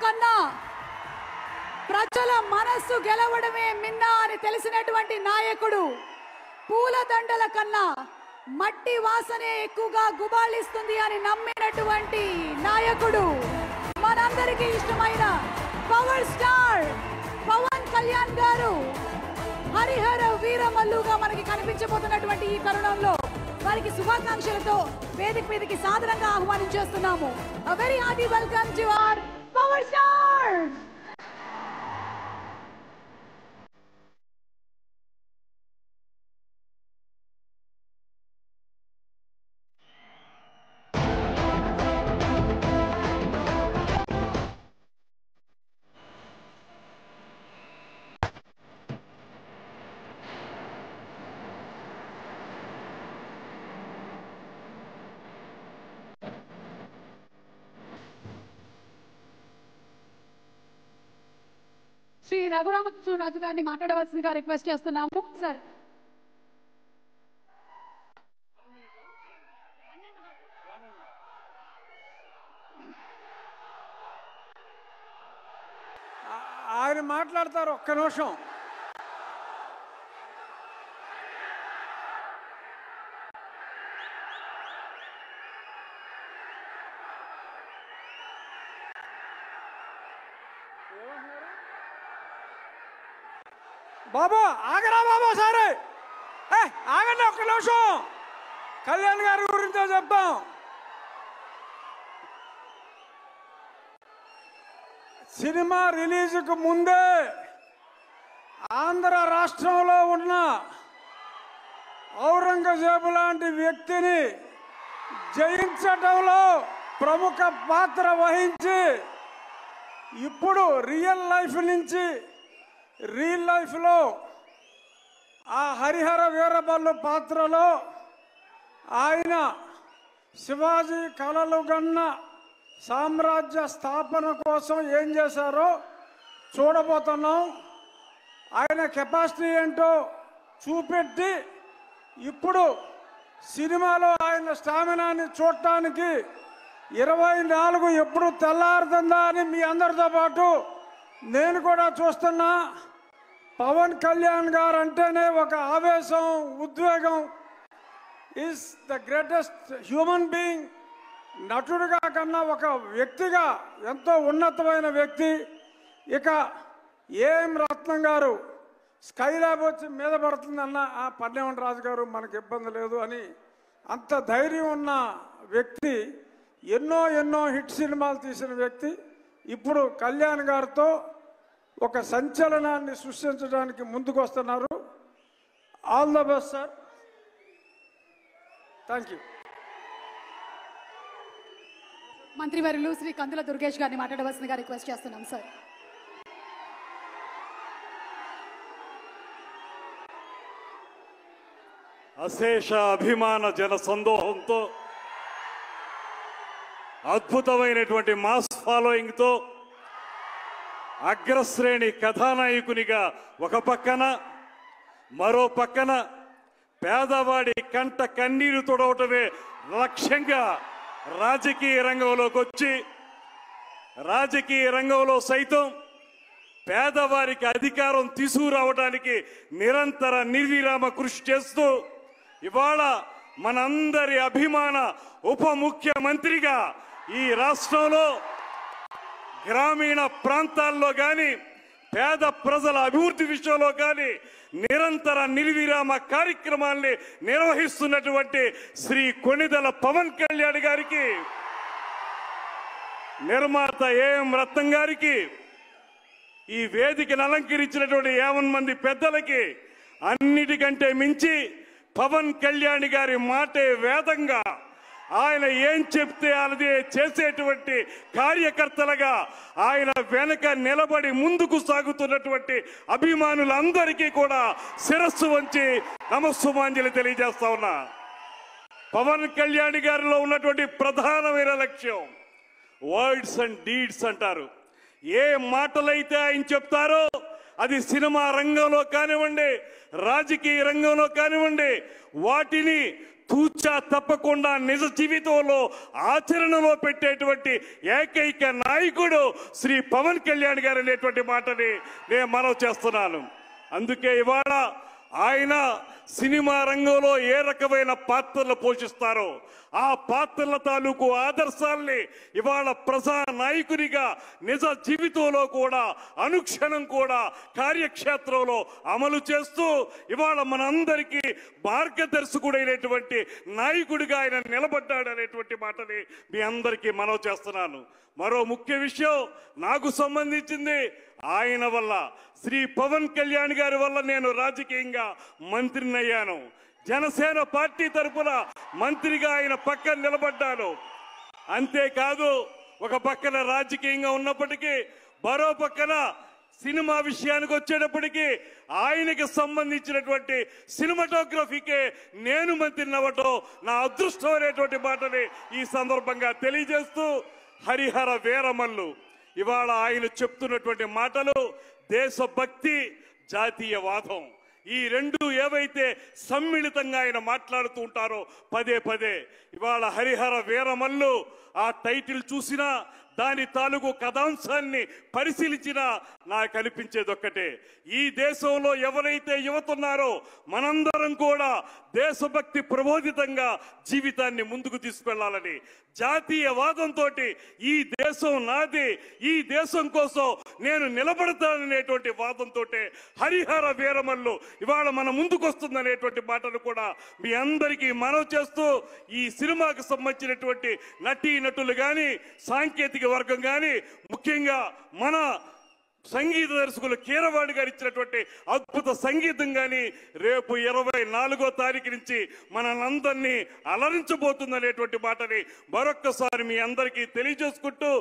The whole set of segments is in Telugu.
కన్నా ప్రజల మనస్సు గెలవడమే మిన్న అని తెలిసినటువంటి నాయకుడు, పూలదండల కన్నా మట్టి వాసనే ఎక్కువగా గుబాళిస్తుంది అని నమ్మినటువంటి నాయకుడు, మనందరికీ ఇష్టమైన పవర్ స్టార్ పవన్ కళ్యాణ్ గారు హరిహర వీరమల్లుగా మనకి కనిపించబోతున్నటువంటి ఈ తరుణంలో వారికి శుభాకాంక్షలతో వేదిక మీదకి సాదరంగా ఆహ్వానించేస్తున్నాము. A very hearty welcome to our power stars. Shri Raghuramakrishnaraju గారిని మాట్లాడవలసిందిగా రిక్వెస్ట్ చేస్తున్నాము. సార్, ఆయన మాట్లాడతారు. ఒక్క నిమిషం. బాబు ఆగరా బాబు, సరే ఆగండి ఒక్క నిమిషం. కళ్యాణ్ గారి గురించో చెప్తాం. సినిమా రిలీజ్కు ముందే ఆంధ్ర రాష్ట్రంలో ఉన్న ఔరంగజేబు లాంటి వ్యక్తిని జయించడంలో ప్రముఖ పాత్ర వహించి ఇప్పుడు రియల్ లైఫ్ నుంచి రియల్ లైఫ్లో ఆ హరిహర వీరమల్లు పాత్రలో ఆయన శివాజీ కలలు గన్న సామ్రాజ్య స్థాపన కోసం ఏం చేశారో చూడబోతున్నాం. ఆయన కెపాసిటీ ఏంటో చూపెట్టి ఇప్పుడు సినిమాలో ఆయన స్టామినాని చూడటానికి 24 ఎప్పుడు తెల్లారుతుందా అని మీ అందరితో పాటు నేను కూడా చూస్తున్నా. పవన్ కళ్యాణ్ గారు అంటేనే ఒక ఆవేశం, ఉద్వేగం. Is the greatest human being. నటుడుగా కన్నా ఒక వ్యక్తిగా ఎంతో ఉన్నతమైన వ్యక్తి. ఇక ఏం రత్నం గారు స్కైలాబ్ వచ్చి మీద పడుతుందన్న ఆ పన్నెవన్ రాజు గారు మనకు ఇబ్బంది లేదు అని అంత ధైర్యం ఉన్న వ్యక్తి, ఎన్నో హిట్ సినిమాలు తీసిన వ్యక్తి ఇప్పుడు కళ్యాణ్ గారితో ఒక సంచలనాన్ని సృష్టించడానికి ముందుకు వస్తున్నారు. All the best sir. Thank you. మంత్రివర్యులు శ్రీ కందుల దుర్గేష్ గారిని మాట్లాడవలసిందిగా రిక్వెస్ట్ చేస్తున్నాం. సార్, అశేష అభిమాన జన సందోహంతో, అద్భుతమైనటువంటి మాస్ ఫాలోయింగ్తో, అగ్రశ్రేణి కథానాయకునిగా ఒక పక్కన, మరో పక్కన పేదవాడి కంట కన్నీరు తొడవటమే లక్ష్యంగా రాజకీయ రంగంలోకి వచ్చి, రాజకీయ రంగంలో సైతం పేదవారికి అధికారం తీసుకురావడానికి నిరంతర నిర్విరామ కృషి చేస్తూ ఇవాళ మనందరి అభిమాన ఉప ముఖ్యమంత్రిగా ఈ రాష్ట్రంలో గ్రామీణ ప్రాంతాల్లో కానీ పేద ప్రజల అభివృద్ధి విషయంలో కానీ నిరంతర నిర్విరామ కార్యక్రమాల్ని నిర్వహిస్తున్నటువంటి శ్రీ కొణిదెల పవన్ కళ్యాణ్ గారికి, నిర్మాత ఏఎం రత్నం గారికి, ఈ వేదికను అలంకరించినటువంటి 50 మంది పెద్దలకి, అన్నిటికంటే మించి పవన్ కళ్యాణ్ గారి మాటే వేదంగా ఆయన ఏం చెప్తే అదే చేసేటువంటి కార్యకర్తలుగా ఆయన వెనక నిలబడి ముందుకు సాగుతున్నటువంటి అభిమానులందరికీ కూడా శిరస్సు వంచి నమస్సుమాంజలి తెలియజేస్తా ఉన్నా. పవన్ కళ్యాణ్ గారిలో ఉన్నటువంటి ప్రధానమైన లక్ష్యం వర్డ్స్ అండ్ డీడ్స్ అంటారు. ఏ మాటలైతే ఆయన చెప్తారో అది సినిమా రంగంలో కానివ్వండి, రాజకీయ రంగంలో కానివ్వండి, వాటిని తూచా తప్పకుండా నిజ జీవితంలో ఆచరణలో పెట్టేటువంటి ఏకైక నాయకుడు శ్రీ పవన్ కళ్యాణ్ గారు అనేటువంటి మాటని నేను మనవి చేస్తున్నాను. అందుకే ఇవాళ ఆయన సినిమా రంగంలో ఏ రకమైన పాత్రలు పోషిస్తారో ఆ పాత్రల తాలూకు ఆదర్శాల్ని ఇవాళ ప్రజా నాయకునిగా నిజ జీవితంలో కూడా అనుక్షణం కూడా కార్యక్షేత్రంలో అమలు చేస్తూ ఇవాళ మనందరికీ మార్గదర్శకుడైనటువంటి నాయకుడిగా ఆయన నిలబడ్డాడు అనేటువంటి మాటని మీ అందరికీ మనవి చేస్తున్నాను. మరో ముఖ్య విషయం నాకు సంబంధించింది ఆయన వల్ల, శ్రీ పవన్ కళ్యాణ్ గారి వల్ల నేను రాజకీయంగా మంత్రిని అయ్యాను. జనసేన పార్టీ తరఫున మంత్రిగా ఆయన పక్కన నిలబడ్డాను. అంతేకాదు ఒక పక్కన రాజకీయంగా ఉన్నప్పటికీ మరో పక్కన సినిమా విషయానికి వచ్చేటప్పటికీ ఆయనకి సంబంధించినటువంటి సినిమాటోగ్రఫీకే నేను మంత్రిని అవ్వటం నా అదృష్టం అనేటువంటి మాటని ఈ సందర్భంగా తెలియజేస్తూ, హరిహర వీరమల్లు ఇవాళ ఆయన చెప్తున్నటువంటి మాటలు దేశభక్తి, జాతీయవాదం, ఈ రెండు ఏవైతే సమ్మిళితంగా ఆయన మాట్లాడుతూ ఉంటారో పదే పదే, ఇవాళ హరిహర వీరమల్లు ఆ టైటిల్ చూసినా దాని తాలూకు కథాంశాన్ని పరిశీలించినా నాకు అనిపించేది ఒక్కటే, ఈ దేశంలో ఎవరైతే యువతున్నారో మనందరం కూడా దేశభక్తి ప్రబోధితంగా జీవితాన్ని ముందుకు తీసుకెళ్లాలని, జాతీయవాదంతో ఈ దేశం నాది, ఈ దేశం కోసం నేను నిలబడతాననేటువంటి వాదంతో హరిహర వీరమల్లు ఇవాళ మన ముందుకు వస్తుందనేటువంటి మాటను కూడా మీ అందరికీ మనవి చేస్తూ, ఈ సినిమాకు సంబంధించినటువంటి నటీ నటులు కానీ సాంకేతిక వర్గం కానీ ముఖ్యంగా మన సంగీత దర్శకులు కీరవాణి గారు ఇచ్చినటువంటి అద్భుత సంగీతం కానీ రేపు 24వ తారీఖు నుంచి మనందరినీ అలరించబోతుందనేటువంటి మాటని మరొక్కసారి మీ అందరికీ తెలియజేసుకుంటూ,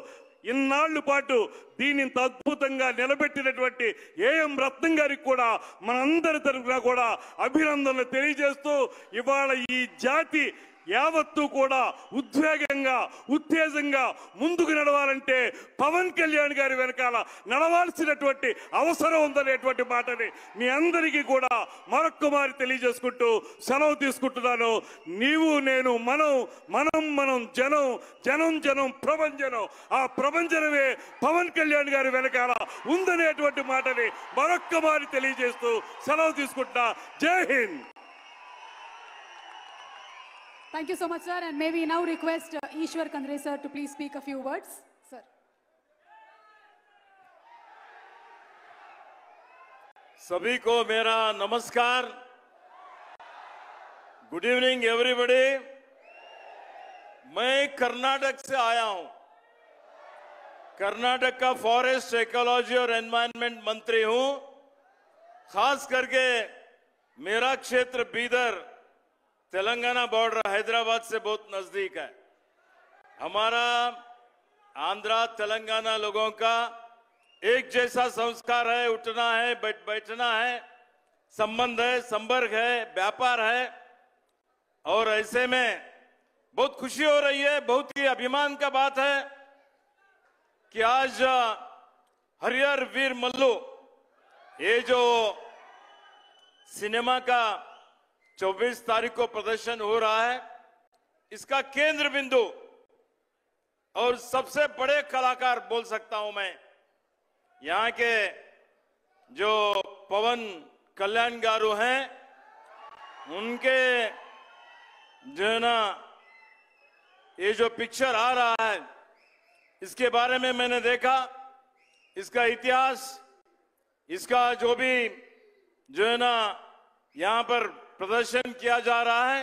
ఇన్నాళ్ల పాటు దీని ఇంత అద్భుతంగా నిలబెట్టినటువంటి ఏఎం రత్నం గారికి కూడా మనందరి తరఫున కూడా అభినందనలు తెలియజేస్తూ, ఇవాళ ఈ జాతి యావత్తు కూడా ఉద్వేగంగా ఉత్తేజంగా ముందుకు నడవాలంటే పవన్ కళ్యాణ్ గారి వెనకాల నడవాల్సినటువంటి అవసరం ఉందనేటువంటి మాటని మీ అందరికీ కూడా మరొక్కమారి తెలియజేసుకుంటూ సెలవు తీసుకుంటున్నాను. నీవు నేను మనం మనం మనం జనం జనం జనం ప్రభంజనం, ఆ ప్రభంజనమే పవన్ కళ్యాణ్ గారి వెనకాల ఉందనేటువంటి మాటని మరొక్కమారి తెలియజేస్తూ సెలవు తీసుకుంటున్నా. జై Hind. Thank you so much, sir. And may we now request Ishwar Kandre, sir, to please speak a few words. Sir. सभी को मेरा नमस्कार. Good evening everybody. मैं कर्नाटक से आया हूं. कर्नाटक का फॉरेस्ट, इकोलॉजी और एनवायरनमेंट मंत्री हूं. खास करके मेरा क्षेत्र बीदर तेलंगाना बॉर्डर हैदराबाद से बहुत नजदीक है. हमारा आंध्रा तेलंगाना लोगों का एक जैसा संस्कार है, उठना है, बैठना है, संबंध है, संपर्क है, व्यापार है. और ऐसे में बहुत खुशी हो रही है, बहुत ही अभिमान का बात है कि आज हरिहर वीर मल्लू ये जो सिनेमा का 24 तारीख को प्रदर्शन हो रहा है, इसका केंद्र बिंदु और सबसे बड़े कलाकार बोल सकता हूं मैं, यहां के जो पवन कल्याण गारू हैं, उनके जो है ना ये जो पिक्चर आ रहा है इसके बारे में मैंने देखा, इसका इतिहास, इसका जो भी जो है ना यहां पर प्रदर्शन किया जा रहा है,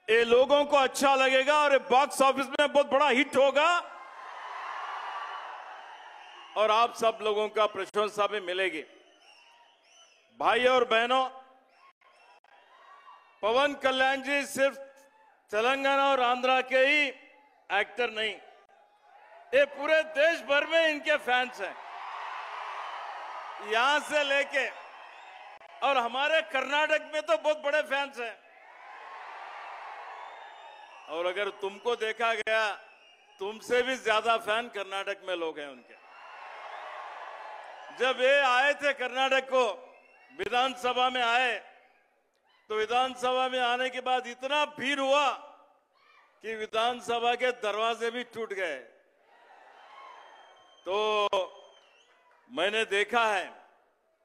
ये लोगों को अच्छा लगेगा और ये बॉक्स ऑफिस में बहुत बड़ा हिट होगा और आप सब लोगों का प्रशंसा भी मिलेगी. भाई और बहनों, पवन कल्याण जी सिर्फ तेलंगाना और आंध्रा के ही एक्टर नहीं, ये पूरे देश भर में इनके फैंस हैं. यहां से लेके और हमारे कर्नाटक में तो बहुत बड़े फैंस हैं. और अगर तुमको देखा गया, तुमसे भी ज्यादा फैन कर्नाटक में लोग हैं उनके. जब ये आए थे कर्नाटक को, विधानसभा में आए, तो विधानसभा में आने के बाद इतना भीड़ हुआ कि विधानसभा के दरवाजे भी टूट गए। तो मैंने देखा है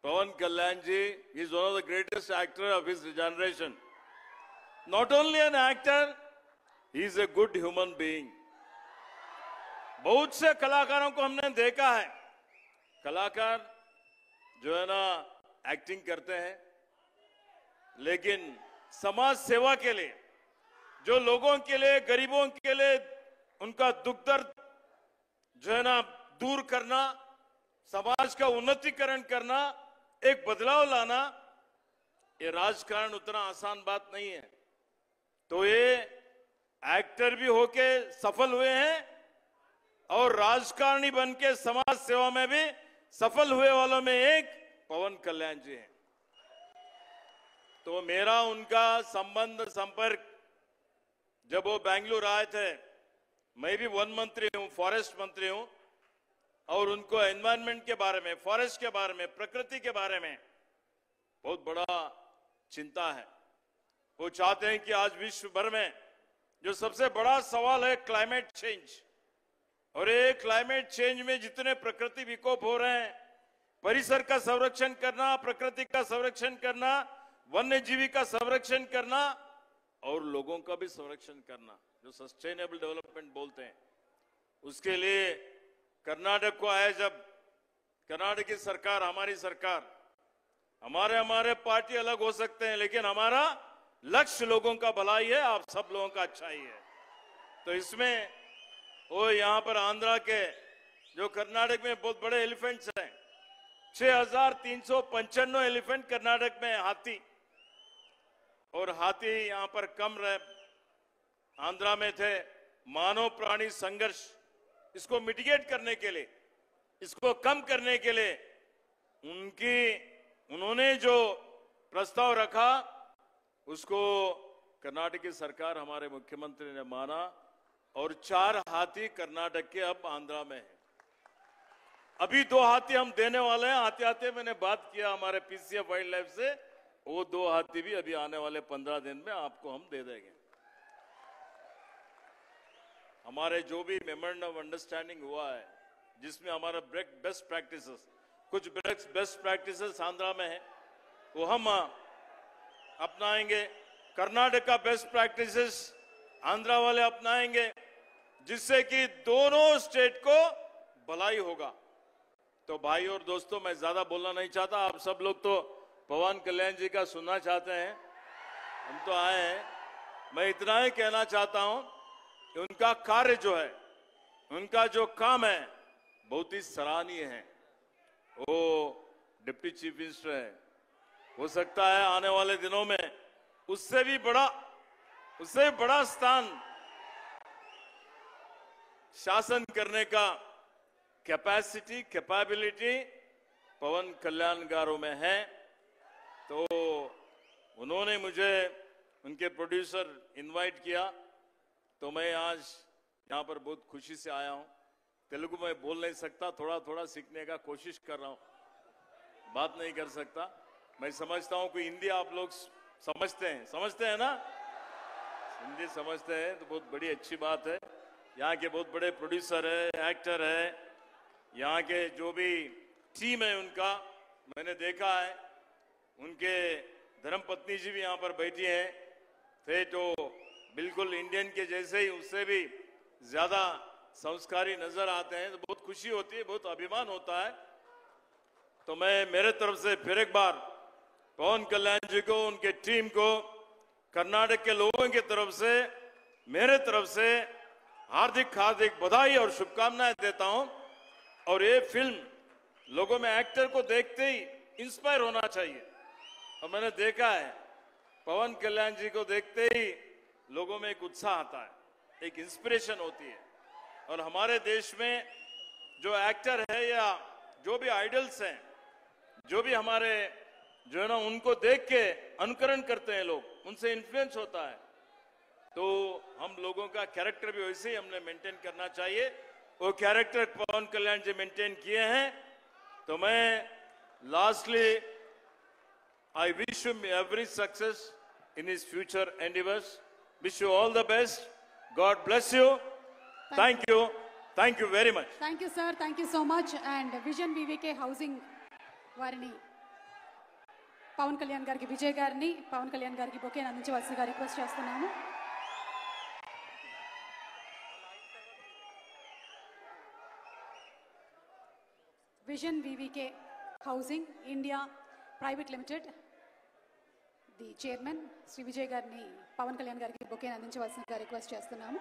Pawan Kalyan ji is one of the greatest actor of his generation. Not only an actor, he is a good human being. बहुत से कलाकारों को हमने देखा है, कलाकार जो है ना एक्टिंग करते हैं, लेकिन समाज सेवा के लिए, जो लोगों के लिए, गरीबों के लिए उनका दुख दर्द जो है ना दूर करना, समाज का उन्नतीकरण करना, एक बदलाव लाना, ये राजकारण उतना आसान बात नहीं है। तो ये एक्टर भी होके सफल हुए हैं और राजकारणी बन के समाज सेवा में भी सफल हुए वालों में एक पवन कल्याण जी हैं। तो मेरा उनका संबंध संपर्क, जब वो बेंगलुरु आए थे, मैं भी वन मंत्री हूं, फॉरेस्ट मंत्री हूं, और उनको एनवायरनमेंट के बारे में, फॉरेस्ट के बारे में, प्रकृति के बारे में बहुत बड़ा चिंता है। वो चाहते हैं कि आज विश्व भर में जो सबसे बड़ा सवाल है क्लाइमेट चेंज, और ये क्लाइमेट चेंज में जितने प्रकृति विकोप हो रहे हैं, परिसर का संरक्षण करना, प्रकृति का संरक्षण करना, वन्य जीवी का संरक्षण करना और लोगों का भी संरक्षण करना, जो सस्टेनेबल डेवलपमेंट बोलते हैं, उसके लिए कर्नाटक को आए जब, कर्नाटक की सरकार, हमारी सरकार, हमारे पार्टी अलग हो सकते हैं, लेकिन हमारा लक्ष्य लोगों का भलाई है, आप सब लोगों का अच्छाई है। तो इसमें वो यहाँ पर आंध्रा के, जो कर्नाटक में बहुत बड़े एलिफेंट्स हैं, 6,395 एलिफेंट कर्नाटक में हाथी, और हाथी यहाँ पर कम रहे, आंध्रा में थे। मानव प्राणी संघर्ष, इसको मिटिगेट करने के लिए, इसको कम करने के लिए उन्होंने जो प्रस्ताव रखा, उसको कर्नाटक की सरकार, हमारे मुख्यमंत्री ने माना, और 4 हाथी कर्नाटक के अब आंध्रा में है। अभी 2 हाथी हम देने वाले हैं। आते आते मैंने बात किया हमारे पीसीएफ वाइल्ड लाइफ से, वो 2 हाथी भी अभी आने वाले 15 दिन में आपको हम दे देंगे। हमारे जो भी मेमोरेंडम ऑफ अंडरस्टैंडिंग हुआ है, जिसमें हमारा बेस्ट प्रैक्टिसेस, कुछ बेस्ट प्रैक्टिसेस आंध्रा में है, वो हम अपनाएंगे। कर्नाटक का बेस्ट प्रैक्टिसेस आंध्रा वाले अपनाएंगे, जिससे कि दोनों स्टेट को भलाई होगा। तो भाई और दोस्तों, मैं ज्यादा बोलना नहीं चाहता, आप सब लोग तो पवन कल्याण जी का सुनना चाहते हैं, हम तो आए हैं। मैं इतना ही कहना चाहता हूं कि उनका कार्य जो है, उनका जो काम है, बहुत ही सराहनीय है। वो डिप्टी चीफ मिनिस्टर है, हो सकता है आने वाले दिनों में उससे भी बड़ा स्थान शासन करने का कैपेसिटी, कैपेबिलिटी पवन कल्याण गारों में है। तो उन्होंने मुझे, उनके प्रोड्यूसर इनवाइट किया, तो मैं आज यहां पर बहुत खुशी से आया हूं। तेलुगु में बोल नहीं सकता, थोड़ा थोड़ा सीखने का कोशिश कर रहा हूं, बात नहीं कर सकता। मैं समझता हूं कि हिंदी आप लोग समझते हैं ना, हिंदी समझते हैं तो बहुत बड़ी अच्छी बात है। यहाँ के बहुत बड़े प्रोड्यूसर है, एक्टर है, यहाँ के जो भी टीम है उनका मैंने देखा है। उनके धर्मपत्नी जी भी यहाँ पर बैठी हैं, थे तो बिल्कुल इंडियन के जैसे ही, उससे भी ज्यादा संस्कारी नजर आते हैं। तो बहुत खुशी होती है, बहुत अभिमान होता है। तो मैं मेरे तरफ से फिर एक बार पवन कल्याण जी को, उनके टीम को, कर्नाटक के लोगों की तरफ से, मेरे तरफ से हार्दिक बधाई और शुभकामनाएं देता हूं। और ये फिल्म लोगों में एक्टर को देखते ही इंस्पायर होना चाहिए, और मैंने देखा है पवन कल्याण जी को देखते ही लोगों में एक उत्साह आता है, एक इंस्पिरेशन होती है। और हमारे देश में जो एक्टर है या जो भी आइडल्स हैं, जो भी हमारे जो है ना, उनको देख के अनुकरण करते हैं लोग, उनसे इन्फ्लुएंस होता है। तो हम लोगों का कैरेक्टर भी वैसे ही हमने मेंटेन करना चाहिए। वो कैरेक्टर पवन कल्याण जी मेंटेन किए हैं। तो मैं lastly I wish you every success in his future endeavors. Wish you all the best. God bless you. Thank you. Thank you very much. Thank you, sir. Thank you so much. And Vision VVK Housing వారిని పవన్ కళ్యాణ్ గారికి విజయ్ గారిని పవన్ కళ్యాణ్ గారికి బొకేని అందించవలసిందిగా రిక్వెస్ట్ చేస్తున్నాము. Vision VVK Housing India Private Limited the chairman Shri Vijay గారిని పవన్ కళ్యాణ్ గారికి బొకేని అందించవలసిందిగా రిక్వెస్ట్ చేస్తున్నాము.